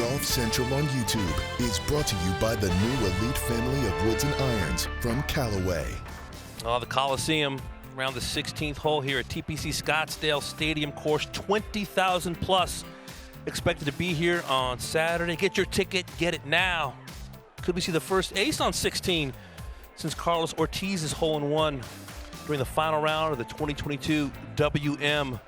Golf Central on YouTube is brought to you by the new elite family of woods and irons from Callaway. Oh, the Coliseum around the 16th hole here at TPC Scottsdale Stadium course, 20,000 plus expected to be here on Saturday. Get your ticket, get it now. Could we see the first ace on 16 since Carlos Ortiz's hole-in-one during the final round of the 2022 WM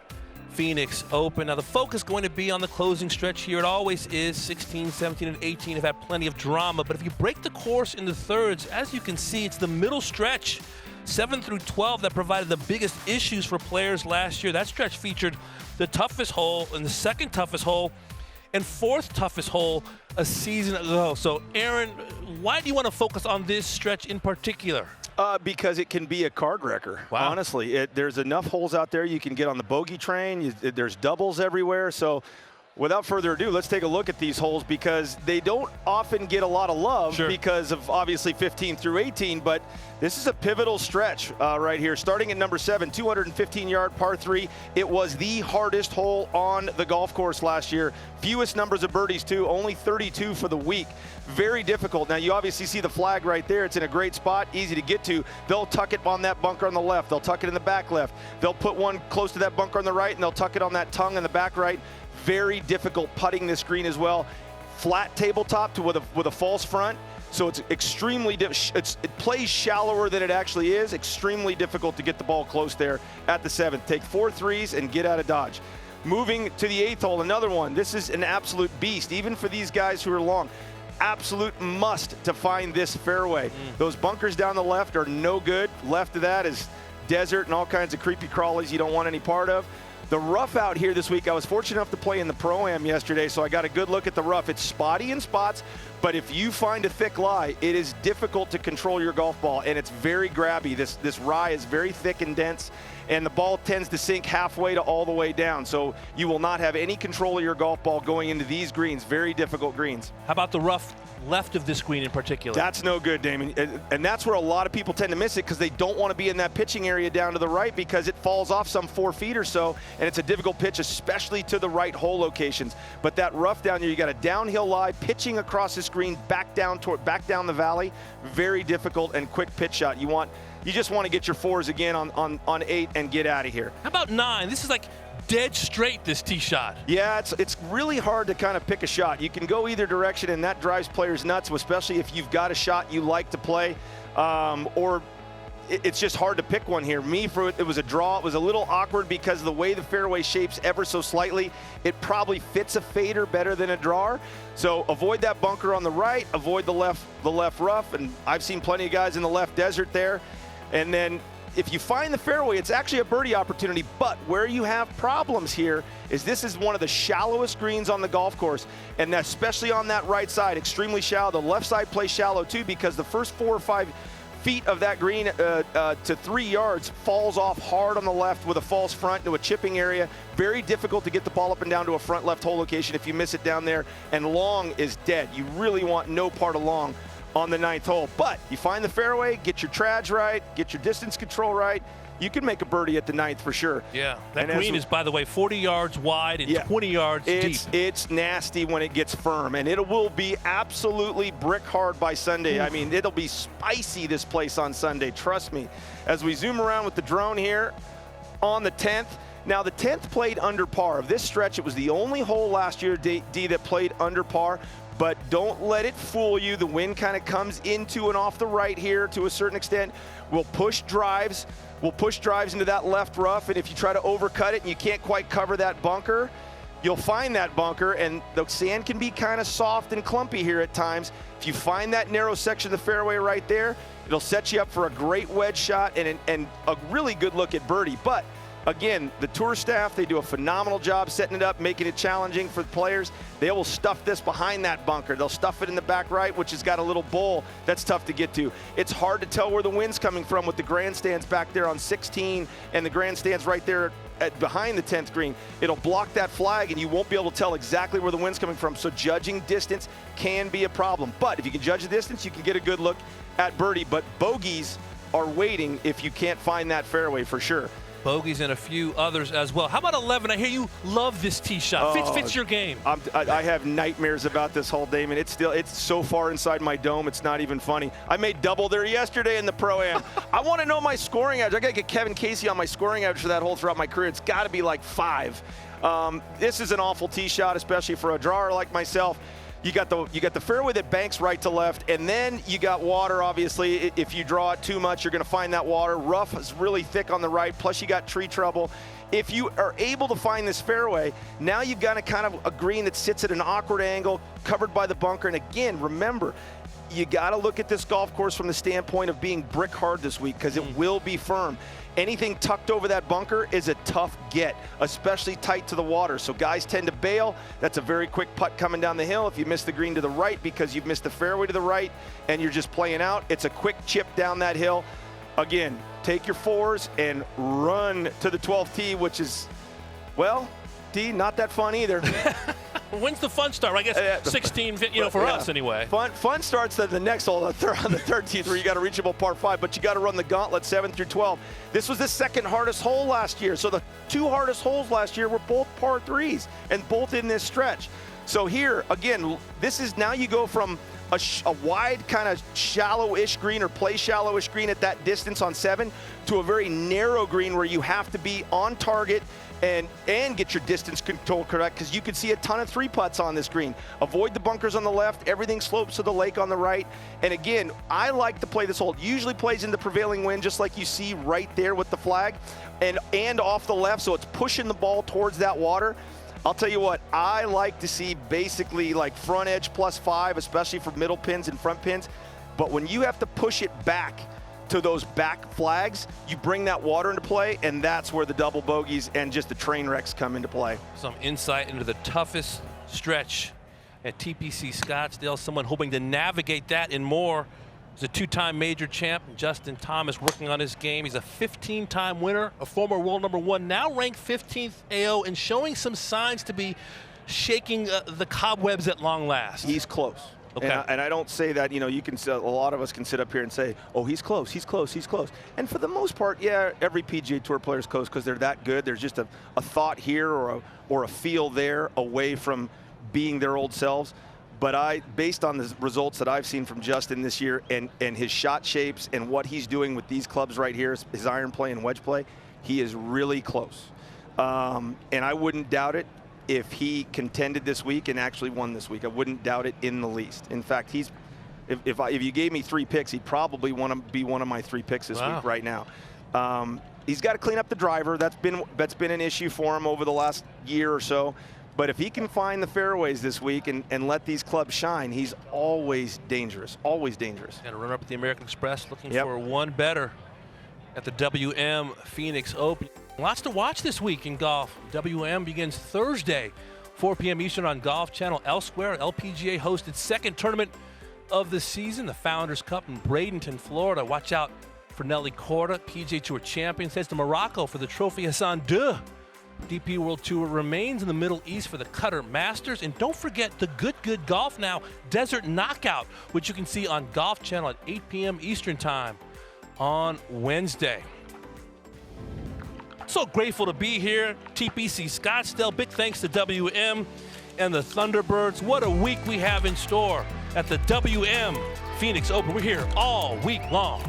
Phoenix Open. Now the focus going to be on the closing stretch here. It always is. 16, 17, and 18 have had plenty of drama, but if you break the course into thirds, as you can see, it's the middle stretch, 7 through 12, that provided the biggest issues for players last year. That stretch featured the toughest hole and the second toughest hole and fourth toughest hole a season ago. So Arron, why do you want to focus on this stretch in particular? Because it can be a card wrecker. Wow. Honestly, there's enough holes out there you can get on the bogey train. There's doubles everywhere. So without further ado, let's take a look at these holes, because they don't often get a lot of love because of obviously 15 through 18, but this is a pivotal stretch right here. Starting at number 7, 215-yard par 3. It was the hardest hole on the golf course last year. Fewest numbers of birdies too, only 32 for the week. Very difficult. Now you obviously see the flag right there. It's in a great spot, easy to get to. They'll tuck it on that bunker on the left. They'll tuck it in the back left. They'll put one close to that bunker on the right, and they'll tuck it on that tongue in the back right. Very difficult putting this green as well. Flat tabletop with a false front, so it's extremely it plays shallower than it actually is. Extremely difficult to get the ball close there at the 7th. Take 4 threes and get out of Dodge. Moving to the 8th hole, another one. This is an absolute beast, even for these guys who are long. Absolute must to find this fairway. Those bunkers down the left are no good. Left of that is desert and all kinds of creepy crawlies you don't want any part of. The rough out here this week, I was fortunate enough to play in the Pro-Am yesterday, so I got a good look at the rough. It's spotty in spots, but if you find a thick lie, it is difficult to control your golf ball, and it's very grabby. This rye is very thick and dense, and the ball tends to sink halfway to all the way down, so you will not have any control of your golf ball going into these greens. Very difficult greens. How about the rough left of this green in particular? That's no good, Damon. And that's where a lot of people tend to miss it, because they don't want to be in that pitching area down to the right, because it falls off some 4 feet or so, and it's a difficult pitch, especially to the right hole locations. But that rough down here, you got a downhill lie, pitching across this green, back down the valley. Very difficult and quick pitch shot. You just want to get your 4s again on 8 and get out of here. How about 9? This is like dead straight, this tee shot. Yeah, it's really hard to kind of pick a shot. You can go either direction, and that drives players nuts, especially if you've got a shot you like to play, or it's just hard to pick one here. It was a draw. It was a little awkward because of the way the fairway shapes ever so slightly. It probably fits a fader better than a drawer. So avoid that bunker on the right, avoid the left rough, and I've seen plenty of guys in the left desert there. And then if you find the fairway, it's actually a birdie opportunity, but where you have problems here is this is one of the shallowest greens on the golf course, and especially on that right side, extremely shallow. The left side plays shallow too, because the first 4 or 5 feet of that green to 3 yards falls off hard on the left with a false front to a chipping area. Very difficult to get the ball up and down to a front left hole location if you miss it down there, and long is dead. You really want no part of long on the 9th hole. But you find the fairway, get your traj right, get your distance control right, you can make a birdie at the 9th for sure. Yeah, that green is, by the way, 40 yards wide and 20 yards deep. It's nasty when it gets firm, and it will be absolutely brick hard by Sunday. I mean, it'll be spicy, this place, on Sunday, trust me. As we zoom around with the drone here on the 10th, now the 10th played under par. Of this stretch, it was the only hole last year, D, that played under par. But don't let it fool you. The wind kind of comes into and off the right here to a certain extent. We'll push drives into that left rough, and if you try to overcut it and you can't quite cover that bunker, you'll find that bunker, and the sand can be kind of soft and clumpy here at times. If you find that narrow section of the fairway right there, it'll set you up for a great wedge shot and a really good look at birdie. But again, the tour staff, they do a phenomenal job setting it up, making it challenging for the players. They will stuff this behind that bunker. They'll stuff it in the back right, which has got a little bowl that's tough to get to. It's hard to tell where the wind's coming from with the grandstands back there on 16 and the grandstands right there behind the 10th green. It'll block that flag, and you won't be able to tell exactly where the wind's coming from. So judging distance can be a problem. But if you can judge the distance, you can get a good look at birdie. But bogeys are waiting if you can't find that fairway for sure. bogeys and a few others as well. How about 11? I hear you love this tee shot. Fits your game. I have nightmares about this hole, Damon. It's so far inside my dome, it's not even funny. I made double there yesterday in the Pro-Am. I want to know my scoring average. I got to get Kevin Casey on my scoring average for that hole throughout my career. It's got to be like 5. This is an awful tee shot, especially for a drawer like myself. You got the fairway that banks right to left, and then you got water, obviously. If you draw it too much, you're going to find that water. Rough is really thick on the right, plus you got tree trouble. If you are able to find this fairway, now you've got a kind of a green that sits at an awkward angle, covered by the bunker. And again, remember, you got to look at this golf course from the standpoint of being brick hard this week, because it will be firm. Anything tucked over that bunker is a tough get, especially tight to the water. So guys tend to bail. That's a very quick putt coming down the hill. If you miss the green to the right because you've missed the fairway to the right and you're just playing out, it's a quick chip down that hill. Again, take your 4s and run to the 12th tee, which is, well, D, not that fun either. When's the fun start? I guess 16, for us anyway. Fun starts at the next hole on the 13th, where you got a reachable par 5, but you got to run the gauntlet 7 through 12. This was the second hardest hole last year, so the 2 hardest holes last year were both par 3s and both in this stretch. So here, again, this is now you go from a wide kind of shallow-ish green or play shallow-ish green at that distance on 7 to a very narrow green where you have to be on target and get your distance control correct, because you can see a ton of 3 putts on this green. Avoid the bunkers on the left. Everything slopes to the lake on the right. And again, I like to play this hole. It usually plays in the prevailing wind, just like you see right there with the flag, and off the left, so it's pushing the ball towards that water. I'll tell you what, I like to see basically like front edge +5, especially for middle pins and front pins. But when you have to push it back to those back flags, you bring that water into play, and that's where the double bogeys and just the train wrecks come into play. Some insight into the toughest stretch at TPC Scottsdale. Someone hoping to navigate that and more. He's a 2-time major champ, Justin Thomas, working on his game. He's a 15-time winner, a former world #1, now ranked 15th AO, and showing some signs to be shaking the cobwebs at long last. He's close. Okay. And I don't say that, you can. A lot of us can sit up here and say, oh, he's close, he's close, he's close. And for the most part, yeah, every PGA Tour player is close because they're that good. There's just a thought here or a feel there away from being their old selves. But based on the results that I've seen from Justin this year and his shot shapes and what he's doing with these clubs right here, his iron play and wedge play, he is really close. And I wouldn't doubt it if he contended this week and actually won this week. I wouldn't doubt it in the least. In fact, if you gave me 3 picks, he'd probably want to be one of my 3 picks this week right now. He's got to clean up the driver. That's been an issue for him over the last year or so. But if he can find the fairways this week and let these clubs shine, he's always dangerous, always dangerous. Got a runner up at the American Express, looking for one better at the WM Phoenix Open. Lots to watch this week in golf. WM begins Thursday, 4 p.m. Eastern on Golf Channel. Elsewhere, LPGA hosted second tournament of the season, the Founders Cup in Bradenton, Florida. Watch out for Nelly Korda, PGA Tour champion, heads to Morocco for the Trophy Hassan II. DP World Tour remains in the Middle East for the Qatar Masters. And don't forget the good golf now, Desert Knockout, which you can see on Golf Channel at 8 p.m. Eastern Time on Wednesday. So grateful to be here, TPC Scottsdale. Big thanks to WM and the Thunderbirds. What a week we have in store at the WM Phoenix Open. We're here all week long.